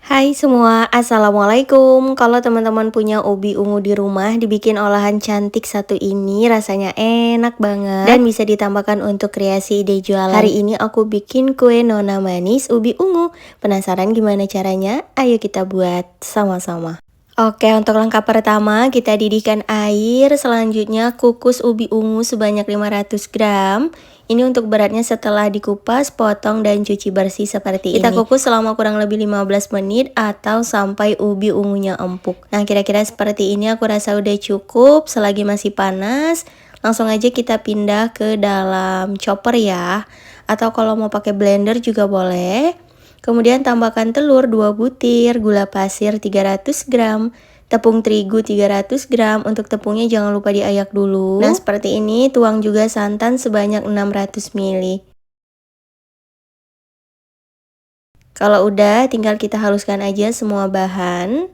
Hai semua, Assalamualaikum. Kalau teman-teman punya ubi ungu di rumah, dibikin olahan cantik satu ini rasanya enak banget dan bisa ditambahkan untuk kreasi ide jualan. Hari ini aku bikin kue nona manis ubi ungu. Penasaran gimana caranya? Ayo kita buat sama-sama. Oke, untuk langkah pertama kita didihkan air, selanjutnya kukus ubi ungu sebanyak 500 gram. Ini untuk beratnya setelah dikupas, potong, dan cuci bersih seperti ini. Kita kukus selama kurang lebih 15 menit atau sampai ubi ungunya empuk. Nah, kira-kira seperti ini aku rasa udah cukup. Selagi masih panas, langsung aja kita pindah ke dalam chopper ya. Atau kalau mau pakai blender juga boleh. Kemudian tambahkan telur 2 butir, gula pasir 300 gram, tepung terigu 300 gram. Untuk tepungnya jangan lupa diayak dulu. Nah, seperti ini. Tuang juga santan sebanyak 600 ml. Kalau udah, tinggal kita haluskan aja semua bahan.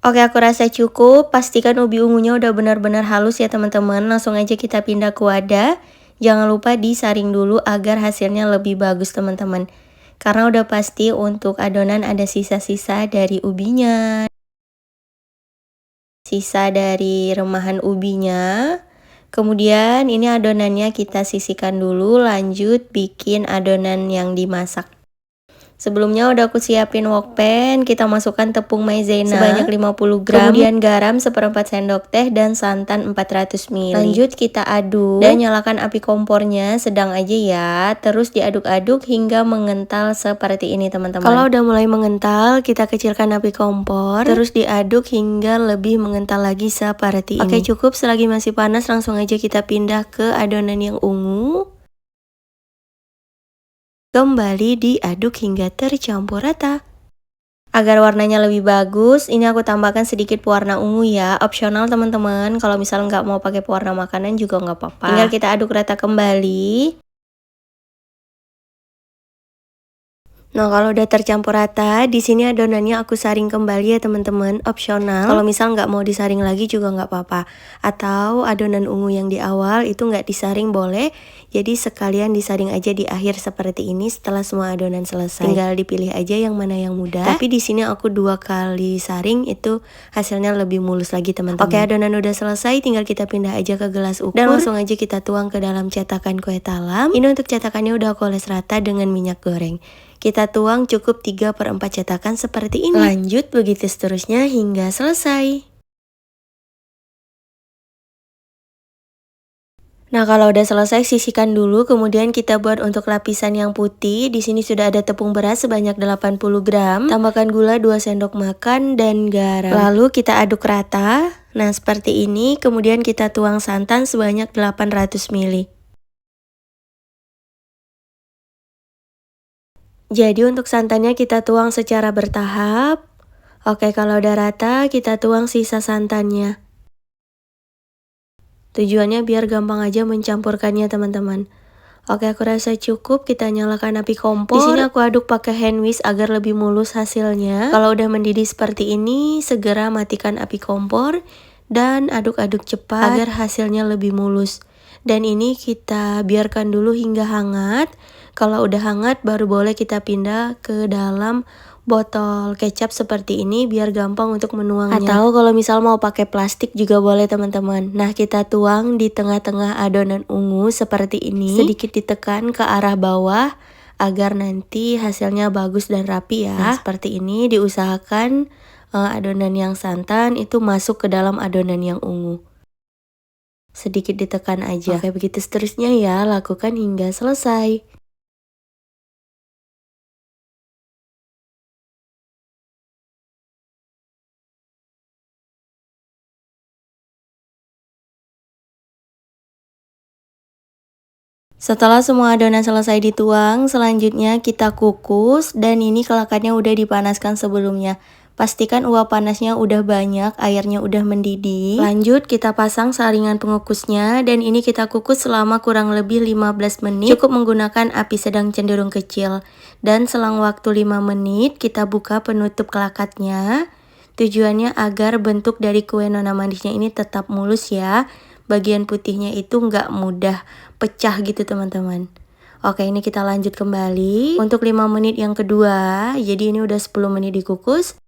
Oke, aku rasa cukup. Pastikan ubi ungunya udah benar-benar halus ya teman-teman. Langsung aja kita pindah ke wadah. Jangan lupa disaring dulu agar hasilnya lebih bagus teman-teman. Karena udah pasti untuk adonan ada sisa-sisa dari ubinya, sisa dari remahan ubinya. Kemudian ini adonannya kita sisihkan dulu, lanjut bikin adonan yang dimasak. Sebelumnya udah aku siapin wok pan, kita masukkan tepung maizena sebanyak 50 gram, kemudian garam seperempat sendok teh dan santan 400 ml. Lanjut kita aduk dan nyalakan api kompornya sedang aja ya, terus diaduk-aduk hingga mengental seperti ini teman-teman. Kalau udah mulai mengental, kita kecilkan api kompor, terus diaduk hingga lebih mengental lagi seperti ini. Oke, cukup. Selagi masih panas, langsung aja kita pindah ke adonan yang ungu. Kembali diaduk hingga tercampur rata. Agar warnanya lebih bagus, ini aku tambahkan sedikit pewarna ungu ya. Opsional teman-teman, kalau misalnya nggak mau pakai pewarna makanan juga nggak apa-apa. Tinggal kita aduk rata kembali. Nah, kalau udah tercampur rata, di sini adonannya aku saring kembali ya teman-teman, opsional. Kalau misal nggak mau disaring lagi juga nggak apa-apa. Atau adonan ungu yang di awal itu nggak disaring boleh, jadi sekalian disaring aja di akhir seperti ini setelah semua adonan selesai. Tinggal dipilih aja yang mana yang mudah. Tapi di sini aku 2 kali saring, itu hasilnya lebih mulus lagi teman-teman. Oke, adonan udah selesai, tinggal kita pindah aja ke gelas ukur. Dan langsung aja kita tuang ke dalam cetakan kue talam. Ini untuk cetakannya udah aku oles rata dengan minyak goreng. Kita tuang cukup 3/4 cetakan seperti ini. Lanjut begitu seterusnya hingga selesai. Nah, kalau udah selesai sisihkan dulu, kemudian kita buat untuk lapisan yang putih. Di sini sudah ada tepung beras sebanyak 80 gram, tambahkan gula 2 sendok makan dan garam. Lalu kita aduk rata. Nah, seperti ini. Kemudian kita tuang santan sebanyak 800 ml. Jadi untuk santannya kita tuang secara bertahap. Oke, kalau udah rata kita tuang sisa santannya. Tujuannya biar gampang aja mencampurkannya teman-teman. Oke, aku rasa cukup. Kita nyalakan api kompor. Di sini aku aduk pakai hand whisk agar lebih mulus hasilnya. Kalau udah mendidih seperti ini, segera matikan api kompor dan aduk-aduk cepat agar hasilnya lebih mulus. Dan ini kita biarkan dulu hingga hangat. Kalau udah hangat baru boleh kita pindah ke dalam botol kecap seperti ini biar gampang untuk menuangnya. Atau kalau misal mau pakai plastik juga boleh teman-teman. Nah, kita tuang di tengah-tengah adonan ungu seperti ini. Sedikit ditekan ke arah bawah agar nanti hasilnya bagus dan rapi ya. Nah, seperti ini diusahakan adonan yang santan itu masuk ke dalam adonan yang ungu. Sedikit ditekan aja. Oke, begitu seterusnya ya, lakukan hingga selesai. Setelah semua adonan selesai dituang, selanjutnya kita kukus dan ini kelakannya udah dipanaskan sebelumnya. Pastikan uap panasnya udah banyak, airnya udah mendidih. Lanjut kita pasang saringan pengukusnya dan ini kita kukus selama kurang lebih 15 menit. Cukup menggunakan api sedang cenderung kecil. Dan selang waktu 5 menit kita buka penutup kelakatnya. Tujuannya agar bentuk dari kue nona manisnya ini tetap mulus ya. Bagian putihnya itu nggak mudah pecah gitu teman-teman. Oke, ini kita lanjut kembali untuk 5 menit yang kedua. Jadi ini udah 10 menit dikukus.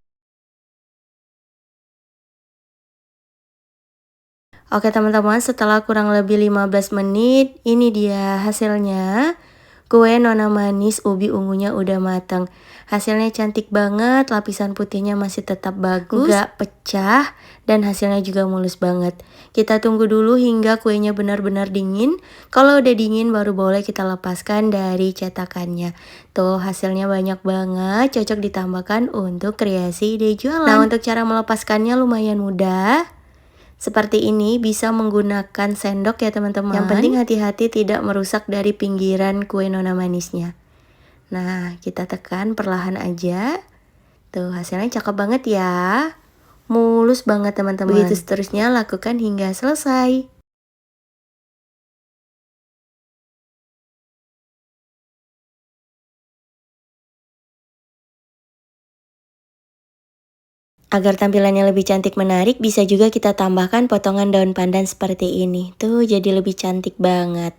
Oke teman-teman, setelah kurang lebih 15 menit, ini dia hasilnya. Kue nona manis ubi ungunya udah matang. Hasilnya cantik banget, lapisan putihnya masih tetap bagus, gak pecah, dan hasilnya juga mulus banget. Kita tunggu dulu hingga kuenya benar-benar dingin. Kalau udah dingin baru boleh kita lepaskan dari cetakannya. Tuh hasilnya banyak banget, cocok ditambahkan untuk kreasi ide jualan. Nah, untuk cara melepaskannya lumayan mudah. Seperti ini, bisa menggunakan sendok ya teman-teman. Yang penting hati-hati tidak merusak dari pinggiran kue nona manisnya. Nah, kita tekan perlahan aja. Tuh, hasilnya cakep banget ya. Mulus banget teman-teman. Begitu seterusnya, lakukan hingga selesai. Agar tampilannya lebih cantik menarik, bisa juga kita tambahkan potongan daun pandan seperti ini. Tuh, jadi lebih cantik banget.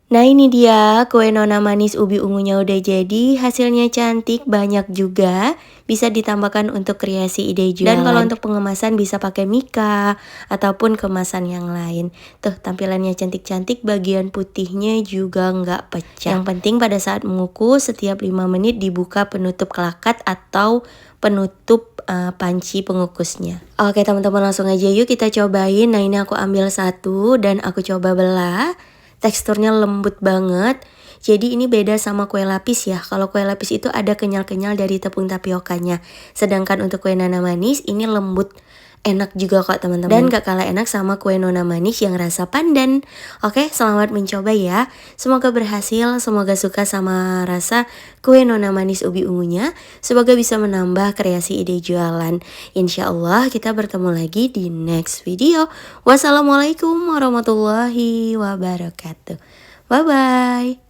Nah ini dia kue nona manis ubi ungunya udah jadi, hasilnya cantik, banyak juga, bisa ditambahkan untuk kreasi ide jualan. Dan kalau untuk pengemasan bisa pakai mika ataupun kemasan yang lain. Tuh tampilannya cantik-cantik, bagian putihnya juga nggak pecah. Yang penting pada saat mengukus setiap 5 menit dibuka penutup kelakat atau penutup panci pengukusnya. Oke teman-teman, langsung aja yuk kita cobain. Nah ini aku ambil satu dan aku coba belah. Teksturnya lembut banget. Jadi ini beda sama kue lapis ya. Kalau kue lapis itu ada kenyal-kenyal dari tepung tapiokanya. Sedangkan untuk kue nona manis ini lembut. Enak juga kok teman-teman. Dan gak kalah enak sama kue nona manis yang rasa pandan. Oke, selamat mencoba ya. Semoga berhasil, semoga suka sama rasa kue nona manis ubi ungunya. Semoga bisa menambah kreasi ide jualan. Insya Allah kita bertemu lagi di next video. Wassalamualaikum warahmatullahi wabarakatuh. Bye-bye.